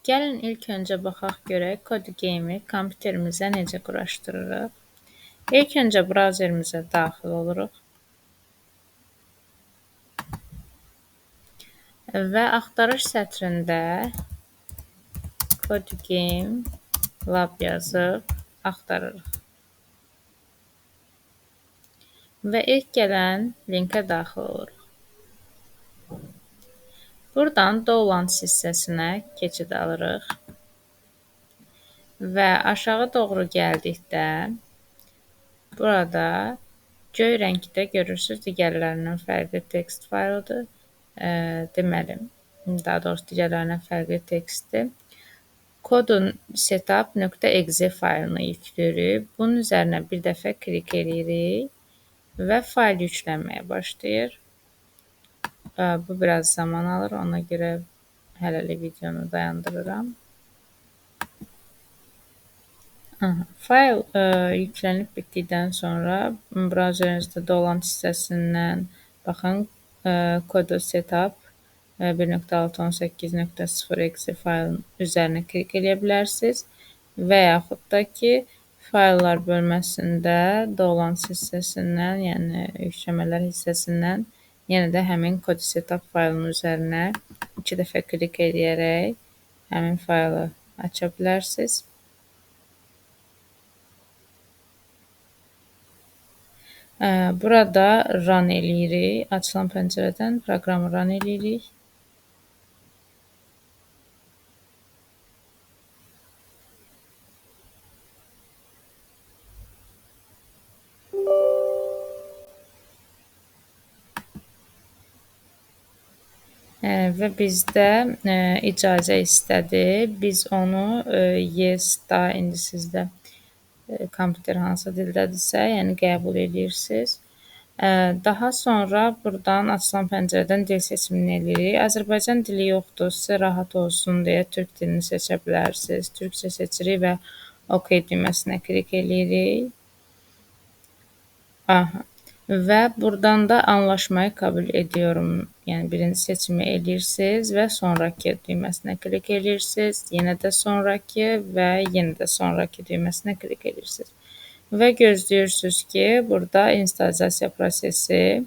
Gəlin ilk öncə baxaq görək CodeGame-i kompüterimizə necə quraşdırırıq. İlk öncə brauzerimizə daxil oluruq və axtarış sətrində CodeGame Lab yazıb axtarırıq. Və ilk gələn linkə daxil oluruq. Buradan Downloads hissəsinə keçid alırıq və aşağı doğru gəldikdə burada göy rəngdə görürsünüz, digərlərindən fərqli text faylıdır. Deməli, daha doğrusu digərlərindən fərqli tekstdir. Kodun setup.exe faylını yüklürük. Bunun üzərinə bir dəfə klik edirik və fayl yüklənməyə başlayır. Bu biraz zaman alır, ona görə hələlik videonu dayandırıram. Fayl yüklənib bitdikdən sonra brauzerinizdə Downloads hissəsindən baxın, Kodu Setup 1.6.18.0.exe faylın üzərinə klik edə bilərsiniz və yaxud da ki, fayllar bölməsində Downloads hissəsindən, yəni yükləmələr hissəsindən yenə də həmin Kodu Setup faylının üzərinə 2 dəfə klik edərək həmin faylı aça bilərsiniz. Burada run eləyirik. Açılan pəncərədən proqramı run eləyirik. Və bizdə icazə istədi. Biz onu yes, da indi sizdə kompüter hansı dildədirsə, yəni qəbul edirsiniz. Daha sonra buradan açılan pəncərədən dil seçimini edirik. Azərbaycan dili yoxdur, sizə rahat olsun deyə türk dilini seçə bilərsiniz. Türkçə seçirik və OK düyməsinə klik edirik. Və buradan da anlaşmayı qəbul ediyorum. Yəni birinci seçimi edirsiniz və sonraki düyməsinə klik edirsiniz. Yenə də sonraki və yenə də sonraki düyməsinə klik edirsiniz. Və gözləyirsiniz ki, burada installyasiya prosesi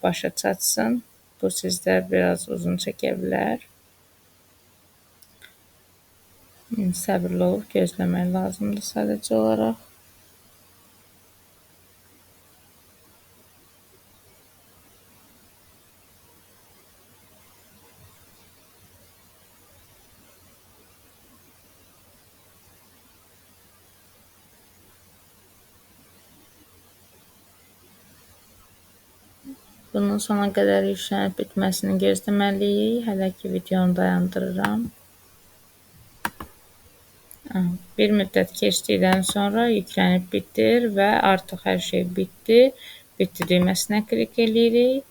başa çatsın. Bu sizdə biraz uzun çəkə bilər. Səbirli olub gözləmək lazımdır sadəcə olaraq. Bunun sona qədər yüklənib bitməsini gözləməliyik. Hələ ki videonu dayandırıram. Bir müddət keçdikdən sonra yüklənib bitir və artıq hər şey bitdi. Bitdi düyməsinə klik edirik.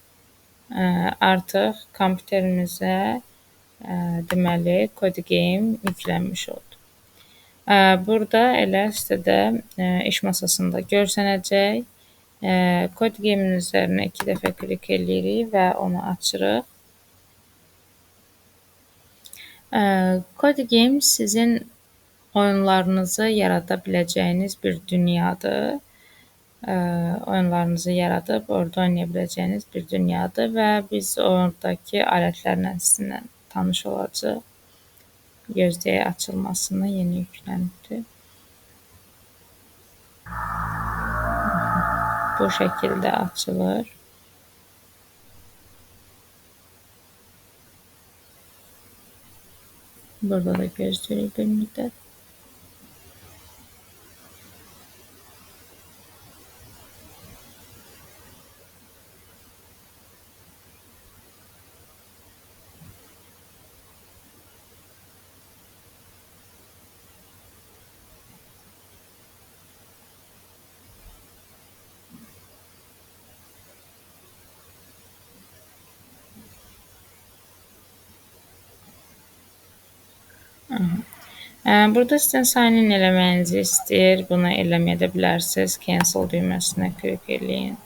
Artıq kompüterimizə deməli CodeGame yüklənmiş oldu. Burada elə sitədə iş masasında görsənəcək. CodeGame-in üzərinə 2 dəfə klik edirik və onu açırıq. CodeGame sizin oyunlarınızı yarada biləcəyiniz bir dünyadır. Oyunlarınızı yaradıb orada oynaya biləcəyiniz bir dünyadır və biz oradakı alətlərlə sizinlə tanış olacağıq. Gözləyək açılmasını, yeni yüklənibdir. Bu şəkildə açılır. Burada da gözləyirik bir müddət. Burada sizdən sign in eləməyinizi istəyir. Bunu eləməyə də bilərsiniz. Cancel düyməsinə klik eləyin.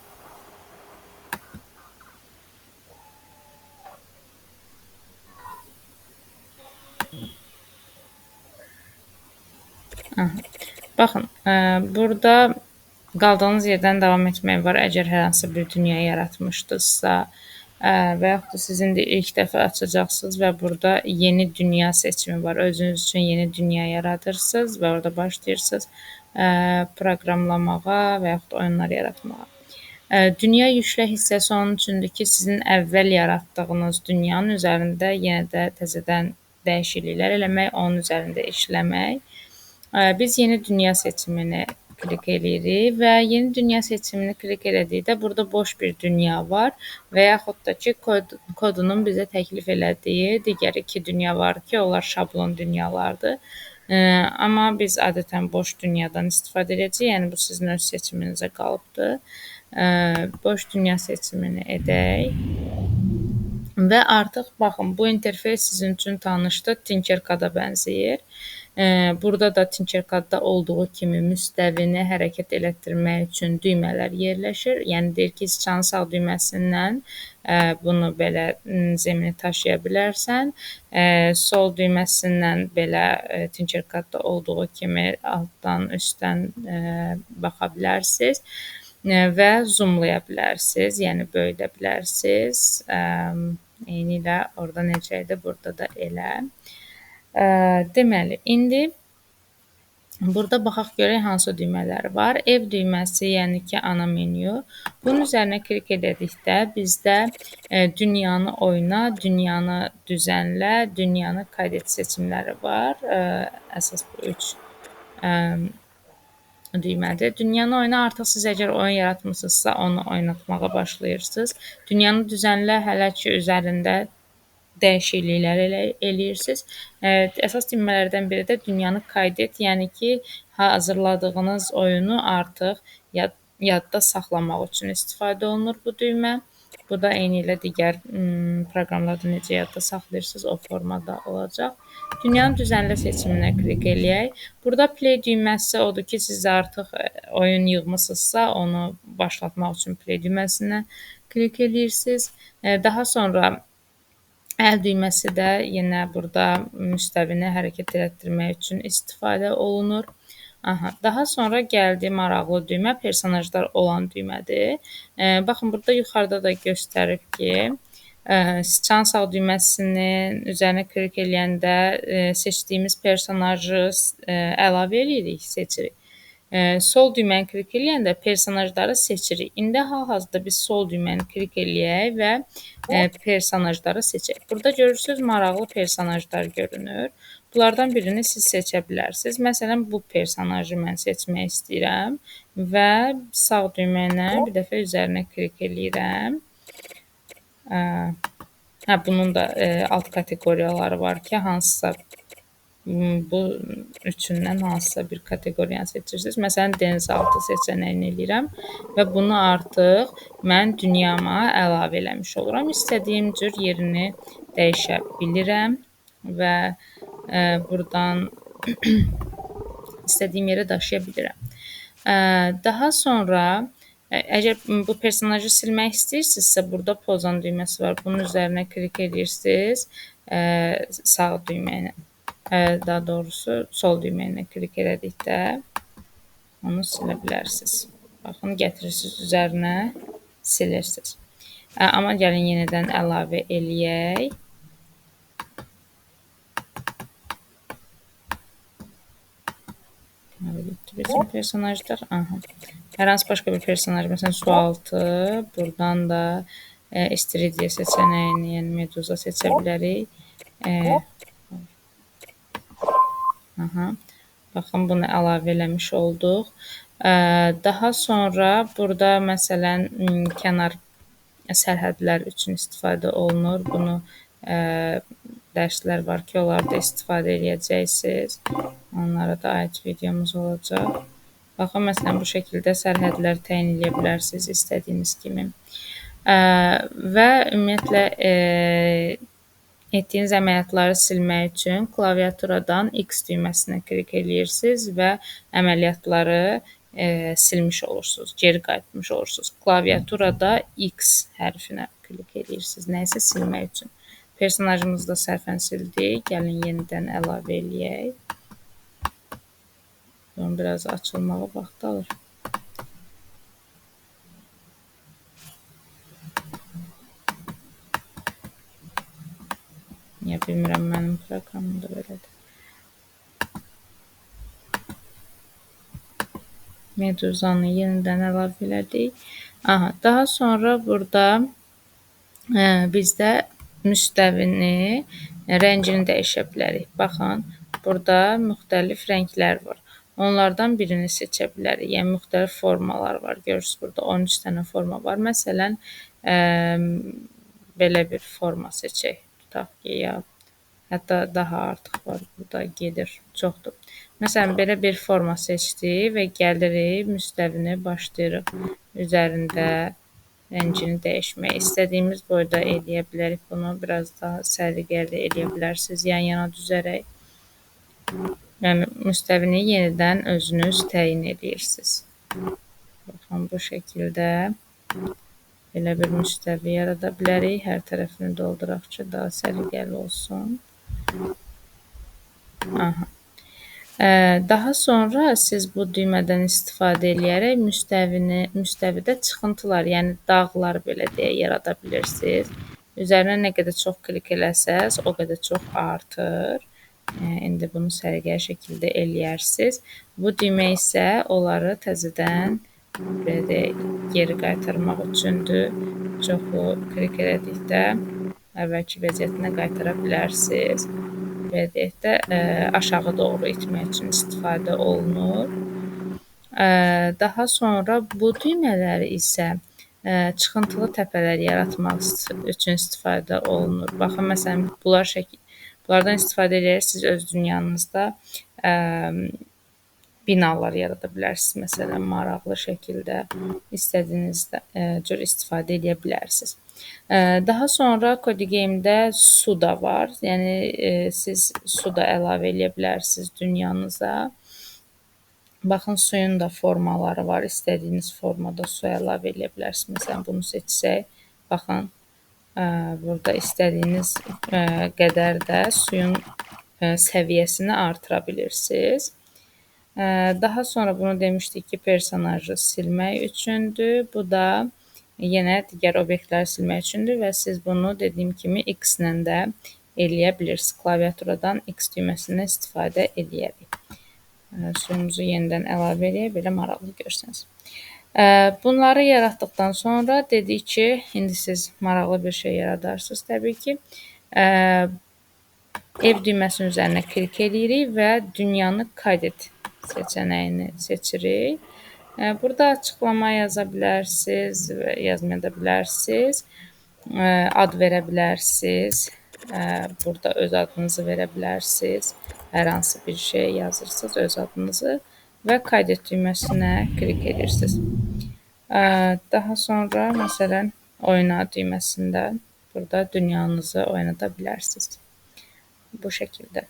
Aha. Baxın, burada qaldığınız yerdən davam etmək var. Əgər hər hansı bir dünya yaratmışdınızsa, və yaxud da sizin də ilk dəfə açacaqsınız və burada yeni dünya seçimi var. Özünüz üçün yeni dünya yaradırsınız və orada başlayırsınız proqramlamağa və yaxud da oyunlar yaratmağa. Dünya yüklək hissəsi onun üçündür ki, sizin əvvəl yaratdığınız dünyanın üzərində yenə də təzədən dəyişikliklər eləmək, onun üzərində işləmək. Biz yeni dünya seçimini klik eləyirik və yeni dünya seçimini klik elədikdə burada boş bir dünya var və yaxud da ki, kodunun bizə təklif elədiyi digər 2 dünya var ki, onlar şablon dünyalardır. Amma biz adətən boş dünyadan istifadə edəcəyik, yəni bu sizin öz seçiminizə qalıbdır. Boş dünya seçimini edək. Və artıq baxın, bu interfeys sizin üçün tanışdır, Tinkercada bənzəyir. Burada da Tinkercadda olduğu kimi müstəvini hərəkət elətdirmək üçün düymələr yerləşir. Yəni deyir ki, sıçan sağ düyməsindən bunu belə zemini daşıya bilərsən. Sol düyməsindən belə Tinkercadda olduğu kimi altdan, üstdən baxa bilərsiniz və zoomlaya bilərsiniz, yəni böyüdə bilərsiniz. Eynilə orada necə idi, burada da elə. Deməli, indi burada baxaq görək hansı düymələri var. Ev düyməsi, yəni ki, ana menyu. Bunun üzərinə klik edədikdə bizdə dünyanı oyna, dünyanı düzənlə, dünyanı kaydet seçimləri var. Əsas bu 3 düymədir. Dünyanı oyna, artıq siz əgər oyun yaratmısınızsa, onu oynatmağa başlayırsınız. Dünyanı düzənlə hələ ki, üzərində dəyişikliklər eləyirsiniz. Əsas düymələrdən biri də dünyanı kaydet, yəni ki, hazırladığınız oyunu artıq yadda saxlamaq üçün istifadə olunur bu düymə. Bu da eynilə digər proqramlarda necə yadda saxlayırsınız, o formada olacaq. Dünyanın düzənlə seçiminə klik eləyək. Burada play düyməsi odur ki, siz artıq oyun yığmısınızsa, onu başlatmaq üçün play düyməsinə klik eləyirsiniz. Daha sonra əl düyməsi də yenə burada müstəvini hərəkət elətdirmək üçün istifadə olunur. Daha sonra gəldi maraqlı düymə, personajlar olan düymədir. Baxın, burada yuxarıda da göstərib ki, sıçan sağ düyməsinin üzərinə klik eləyəndə seçdiyimiz personajı əlavə edirik, seçirik. Sol düyməni klik eləyəndə personajları seçirik. İndi hal-hazırda biz sol düyməni klik eləyək və personajları seçək. Burada görürsünüz, maraqlı personajlar görünür. Bunlardan birini siz seçə bilərsiniz. Məsələn, bu personajı mən seçmək istəyirəm və sağ düymə ilə bir dəfə üzərinə klik eləyirəm. Bunun da alt kateqoriyaları var ki, hansısa bu üçündən hansısa bir kateqoriyanı seçirsiniz. Məsələn, denizaltı seçənəyini eləyirəm və bunu artıq mən dünyama əlavə eləmiş oluram. İstədiyim cür yerini dəyişə bilirəm və buradan istədiyim yerə daşıya bilirəm. Daha sonra, əgər bu personajı silmək istəyirsinizsə, burada pozan düyməsi var. Bunun üzərinə klik edirsiniz sağ düymə ilə. Daha doğrusu sol düymə ilə klik elədikdə onu silə bilərsiniz. Baxın, gətirirsiniz üzərinə, silirsiniz. Amma gəlin yenidən əlavə eləyək. Bizim personajlar. Hər hansı başqa bir personaj, məsələn, sualtı, buradan da istiridye seçənəyini, yəni meduza seçə bilərik. Baxın, bunu əlavə eləmiş olduq. Daha sonra burada məsələn kənar sərhədlər üçün istifadə olunur. Bunu dərslər var ki, onlarda istifadə edəcəksiniz. Onlara da aid videomuz olacaq. Baxın, məsələn, bu şəkildə sərhədlər təyin edə bilərsiniz istədiyiniz kimi. Və ümumiyyətlə etdiyiniz əməliyyatları silmək üçün klaviaturadan X düyməsinə klik eləyirsiniz və əməliyyatları silmiş olursunuz, geri qayıtmış olursunuz. Klaviaturada X hərfinə klik eləyirsiniz, nəyisə silmək üçün. Personajımızı da səhvən sildik. Gəlin yenidən əlavə eləyək. Bunun biraz açılmağa vaxt alır. Niyə bilmirəm, mənim proqramımda belədir. Meduzanı yenidən əlavə elədik. Aha, daha sonra burada bizdə müstəvini rəngini dəyişə bilərik. Baxın, burada müxtəlif rənglər var. Onlardan birini seçə bilərik. Yəni müxtəlif formalar var. Görürsüz, burada 13 dənə forma var. Məsələn, belə bir forma seçək. Tutaq ki, ya hətta daha artıq var. Burada gedir, çoxdur. Məsələn, belə bir forma seçdik və gəlirik, müstəvini başlayırıq üzərində rəngini dəyişmək. İstədiyimiz boyda eləyə bilərik bunu. Biraz daha səliqəli eləyə bilərsiniz. Yan-yana düzərək. Yəni, müstəvini yenidən özünüz təyin edirsiniz. Baxın, bu şəkildə belə bir müstəvi yarada bilərik. Hər tərəfini dolduraq ki, daha səliqəli olsun. Aha. Daha sonra siz bu düymədən istifadə edərək müstəvidə çıxıntılar, yəni dağlar belə deyə yarada bilirsiniz. Üzərinə nə qədər çox klik eləsəz, o qədər çox artır. İndi bunu səliqəli şəkildə eləyərsiniz. Bu düymə isə onları təzədən belə deyək, geri qaytarmaq üçündür. Çoxu klik elədikdə əvvəlki vəziyyətinə qaytara bilərsiniz. Belə deyək də, aşağı doğru itmək üçün istifadə olunur. Daha sonra bu düymələri isə çıxıntılı təpələr yaratmaq üçün istifadə olunur. Baxın, məsələn, bunlardan istifadə edərək siz öz dünyanızda binalar yarada bilərsiniz. Məsələn, maraqlı şəkildə istədiyiniz cür istifadə edə bilərsiniz. Daha sonra Kodigame'də su da var. Yəni, siz su da əlavə edə bilərsiniz dünyanıza. Baxın, suyun da formaları var. İstədiyiniz formada su əlavə edə bilərsiniz. Məsələn, bunu seçsək, baxın, burada istədiyiniz qədər də suyun səviyyəsini artıra bilirsiniz. Daha sonra bunu demişdik ki, personajı silmək üçündür. Bu da yenə digər obyektləri silmək üçündür və siz bunu dediyim kimi X ilə də eləyə bilirsiniz. Klaviaturadan X düyməsindən istifadə edərik. Suyumuzu yenidən əlavə edək, belə maraqlı görsəniz. Bunları yaratdıqdan sonra dedik ki, indi siz maraqlı bir şey yaradarsınız təbii ki. Ev düyməsinin üzərinə klik edirik və dünyanı kayded seçənəyini seçirik. Burada açıqlama yaza bilərsiniz, yazmaya da bilərsiniz, ad verə bilərsiniz, burada öz adınızı verə bilərsiniz, hər hansı bir şey yazırsınız, öz adınızı və kaydet düyməsinə klik edirsiniz. Daha sonra, məsələn, oyna düyməsində burada dünyanızı oynada bilərsiniz. Bu şəkildə.